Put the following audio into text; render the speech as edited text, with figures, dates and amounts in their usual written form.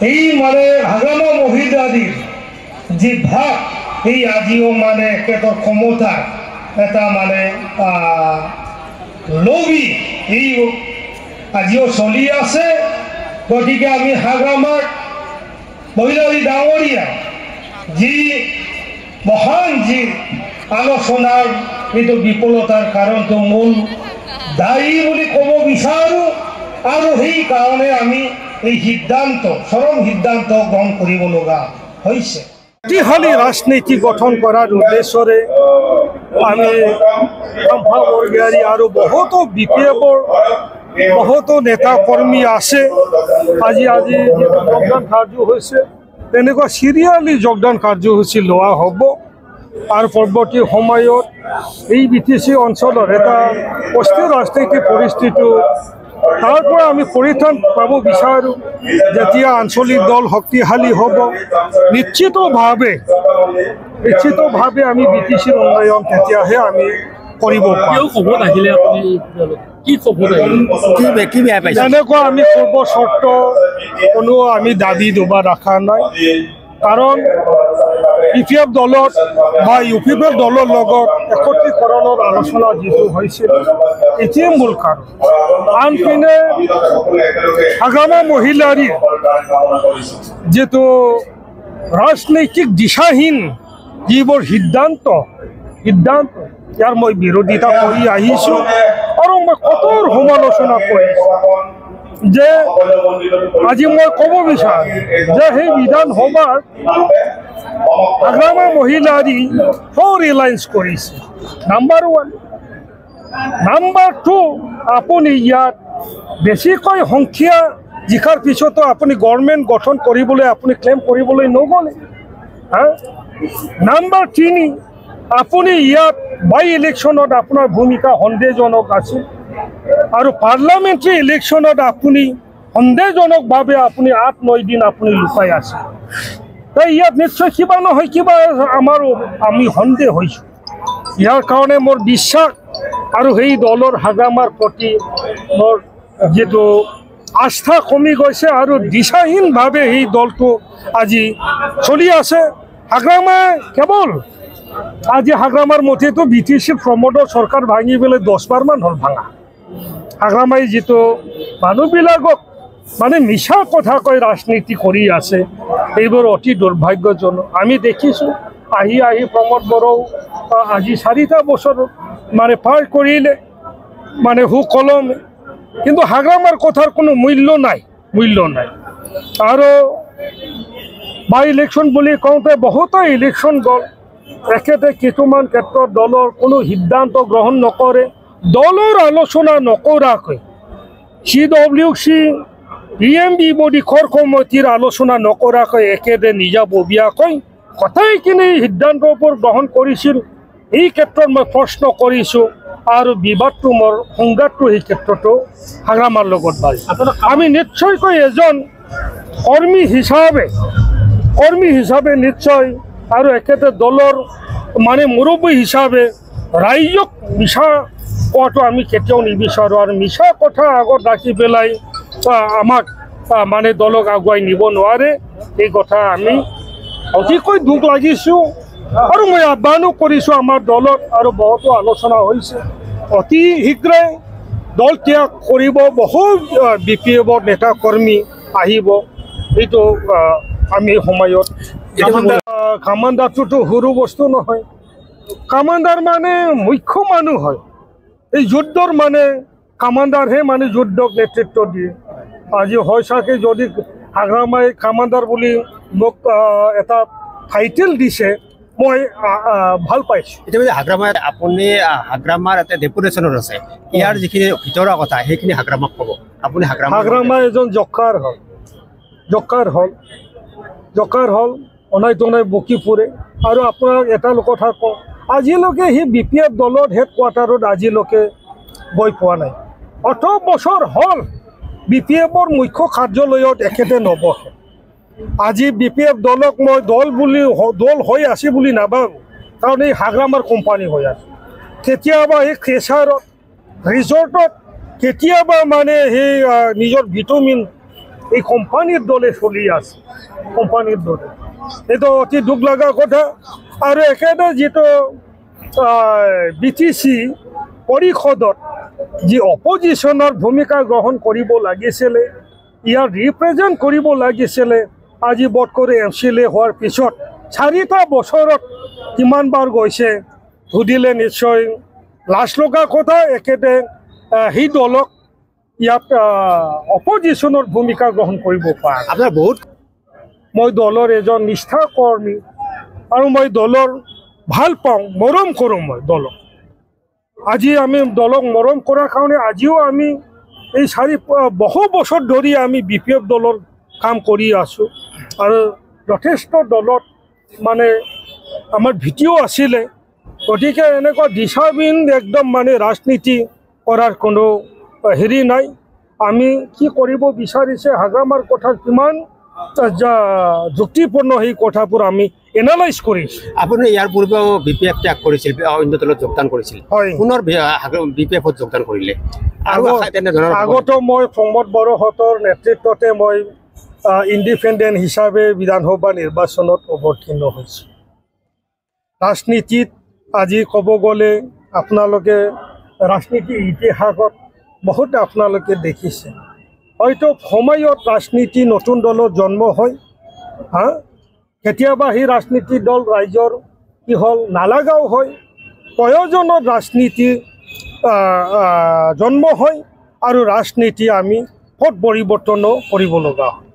এই মানে হাগামা মহিলাদির যে ভাগ এই আজিও মানে একেটার ক্ষমতা এটা মানে লবি এই আজিও চলি আছে। গতিকে আমি হাগামার মহিলাদি ডাঙৰীয়া যি মহান যি আলোচনাৰ এইটো বিফলতাৰ কাৰণটো মূল দায়ী বুলি ক'ব বিচাৰোঁ। আৰু সেইকাৰণে আমি এই সিদ্ধান্ত চৰম সিদ্ধান্ত গ্ৰহণ কৰিব লগা হৈছে। শক্তিশালী ৰাজনীতি গঠন কৰাৰ উদ্দেশ্যৰে আমি কামফা বৰগোহাঁই আৰু বহুতো BPFৰ বহুতো নেতা কৰ্মী আছে। আজি যোগদান কাৰ্য হৈছে, তেনেকুৱা চিৰিয়ালি যোগদান কাৰ্যসূচী লোৱা হ'ব। আৰু পৰৱৰ্তী সময়ত এই BTC অঞ্চলৰ এটা অস্থিৰ ৰাজনৈতিক পৰিস্থিতি তাৰ পৰা আমি পৰিত্ৰাণ পাব বিচাৰোঁ। যেতিয়া আঞ্চলিক দল শক্তিশালী হ'ব, নিশ্চিতভাৱে আমি BTCৰ উন্নয়ন তেতিয়াহে আমি কৰিব পাৰিম। এনেকুৱা আমি পূৰ্ব চৰ্ত কোনো আমি দাবী দুবা ৰখা নাই, কাৰণ BPF দলত বা UPF দলৰ লগত একত্ৰীকৰণৰ আলোচনা যিটো হৈছিল এতিয়াই মূল কাৰণ। আনপিনে হাগামা মহিলাৰী যিটো ৰাজনৈতিক দিশাহীন যিবোৰ সিদ্ধান্ত ইয়াৰ মই বিৰোধিতা কৰি আহিছোঁ আৰু মই কঠোৰ সমালোচনা কৰিছোঁ। যে আজি মই ক'ব বিচাৰোঁ যে সেই বিধানসভাত হাগামা মহিলাৰী ৰিলায়েন্স কৰিছে, নাম্বাৰ 1। নাম্বাৰ 2, আপুনি ইয়াত বেছিকৈ সংখ্যা জিকাৰ পিছতো আপুনি গভৰ্ণমেণ্ট গঠন কৰিবলৈ আপুনি ক্লেইম কৰিবলৈ নগ'লে। নাম্বাৰ 3, আপুনি ইয়াত বাই ইলেকশ্যনত আপোনাৰ ভূমিকা সন্দেহজনক আছিল আৰু পাৰ্লামেণ্টাৰী ইলেকশ্যনত আপুনি সন্দেহজনকভাৱে আপুনি 8-9 দিন আপুনি লুকাই আছে। তাই ইয়াত নিশ্চয় কিবা নহয় কিবা আমি সন্দেহ হৈছোঁ। ইয়াৰ কাৰণে মোৰ বিশ্বাস আৰু সেই দলৰ হাগামাৰ প্ৰতি মোৰ যিটো আস্থা কমি গৈছে আৰু দিশাহীনভাৱে সেই দলটো আজি চলি আছে। হাগ্ৰামা কেৱল আজি হাগ্ৰামাৰ মতেতো BTC প্ৰমোদৰ চৰকাৰ ভাঙি পেলাই 10বাৰমান হ'ল ভাঙা। হাগ্ৰামাই যিটো মানুহবিলাকক মানে মিছা কথা কৈ ৰাজনীতি কৰি আছে, এইবোৰ অতি দুৰ্ভাগ্যজনক। আমি দেখিছোঁ আহি প্ৰমোদ বড়ো আজি 4টা বছৰ মানে পাৰ কৰিলে মানে সুকলমে, কিন্তু হাগ্ৰামাৰ কথাৰ কোনো মূল্য নাই। আৰু বাই ইলেকশ্যন বুলি কওঁতে বহুতো ইলেকশ্যন গ'ল, একেতে কিছুমান ক্ষেত্ৰত দলৰ কোনো সিদ্ধান্ত গ্ৰহণ নকৰে, দলৰ আলোচনা নকৰাকৈ CWC PMB বডি খৰ কমিটিৰ আলোচনা নকৰাকৈ একেদে নিজাববীয়াকৈ কথাইখিনি সিদ্ধান্তৰ ওপৰত গ্ৰহণ কৰিছিল। এই ক্ষেত্ৰত মই প্ৰশ্ন কৰিছোঁ আৰু বিবাদটো মোৰ সংঘাতটো এই ক্ষেত্ৰতো হাগ্ৰামাৰ লগত বাঢ়িছে। আমি নিশ্চয়কৈ এজন কৰ্মী হিচাপে নিশ্চয় আৰু একেতে দলৰ মানে মুৰব্বী হিচাপে ৰাইজক মিছা কোৱাটো আমি কেতিয়াও নিবিচাৰোঁ আৰু মিছা কথা আগত ৰাখি পেলাই আমাক মানে দলক আগুৱাই নিব নোৱাৰে। এই কথা আমি অতিকৈ দুখ লাগিছোঁ আৰু মই আহ্বানো কৰিছোঁ আমাৰ দলত, আৰু বহুতো আলোচনা হৈছে অতি শীঘ্ৰে দল ত্যাগ কৰিব, বহু BPFৰ নেতা কৰ্মী আহিব। এইটো আমি সময়ত কামাণ্ডাৰটোতো সৰু বস্তু নহয়। কামাণ্ডাৰ মানে মুখ্য মানুহ হয়, এই যুদ্ধৰ মানে কামাণ্ডাৰহে মানে যুদ্ধক নেতৃত্ব দিয়ে। আজি হয় চাগে যদি হাগ্ৰামাই কামাণ্ডাৰ বুলি মোক এটা টাইটেল দিছে, মই ভাল পাইছোঁ। ইতিমধ্যে হাগ্ৰামাত আপুনি হাগ্ৰামাৰ এটা ডেপুটেশ্যনত আছে, ইয়াৰ যিখিনি ভিতৰুৱা কথা সেইখিনি হাগ্ৰামাক ক'ব। আপুনি হাগ্ৰামা এজন জকাৰ হ'ল অনাই তনাই বকি ফুৰে। আৰু আপোনাক এটা কথা কওঁ, আজিলৈকে সি BPF দলত হেডকোৱাৰ্টাৰত আজিলৈকে গৈ পোৱা নাই। 18 বছৰ হ'ল BPFৰ মুখ্য কাৰ্যালয়ত এখেতে নবহে। আজি BPF দলক মই দল হৈ আছে বুলি নাভাবোঁ, কাৰণ এই হাগ্ৰামাৰ কোম্পানী হৈ আছে। কেতিয়াবা এই ক্ৰেচাৰত ৰিজৰ্টত, কেতিয়াবা মানে সেই নিজৰ ভিটামিন এই কোম্পানিৰ দলে চলি আছে কোম্পানিৰ দলে এইটো অতি দুখ লগা কথা আৰু একেটা যিটো BTC পৰিষদত যি অপজিশ্যনৰ ভূমিকা গ্ৰহণ কৰিব লাগিছিলে ইয়াৰ ৰিপ্ৰেজেণ্ট কৰিব লাগিছিলে আজি বধ কৰি MCLA হোৱাৰ পিছত 4টা বছৰত কিমানবাৰ গৈছে সুধিলে নিশ্চয় লাজ লগা কথা একেতে সেই দলক ইয়াত অপজিশ্যনৰ ভূমিকা গ্ৰহণ কৰিব পাৰে আপোনাৰ বহুত মই দলৰ এজন নিষ্ঠা কৰ্মী আৰু মই দলৰ ভাল পাওঁ মৰম কৰোঁ মই দলক আজি আমি দলক মৰম কৰাৰ কাৰণে আজিও আমি এই বহু বছৰ ধৰি আমি BPF দলৰ কাম কৰি আছোঁ আৰু যথেষ্ট দলত মানে আমাৰ ভীতিও আছিলে গতিকে এনেকুৱা দিশাবিন একদম মানে ৰাজনীতি কৰাৰ কোনো হেৰি নাই আমি কি কৰিব বিচাৰিছে হাগ্ৰামাৰ কথা কিমান যুক্তিপূৰ্ণ সেই কথাবোৰ আমি এনালাইজ কৰিছোঁ আপুনি ইয়াৰ পূৰ্বেও BPF ত্যাগ কৰিছিল অন্য দলত যোগদান কৰিছিল হয় পুনৰ BPFত যোগদান কৰিলে আৰু তেনেধৰণৰ আগতো মই প্ৰমোদ বড়োহঁতৰ নেতৃত্বতে মই ইণ্ডিপেণ্ডেণ্ট হিচাপে বিধানসভা নিৰ্বাচনত অৱতীৰ্ণ হৈছোঁ ৰাজনীতিত আজি ক'ব গ'লে আপোনালোকে ৰাজনীতিৰ ইতিহাসত বহুত আপোনালোকে দেখিছে হয়তো সময়ত ৰাজনীতি নতুন দলত জন্ম হয় কেতিয়াবা সেই ৰাজনীতি দল ৰাইজৰ কি হ'ল নালাগাও হয় প্ৰয়োজনত ৰাজনীতি জন্ম হয় আৰু ৰাজনীতি আমি পথ পৰিৱৰ্তনো কৰিব লগা হয়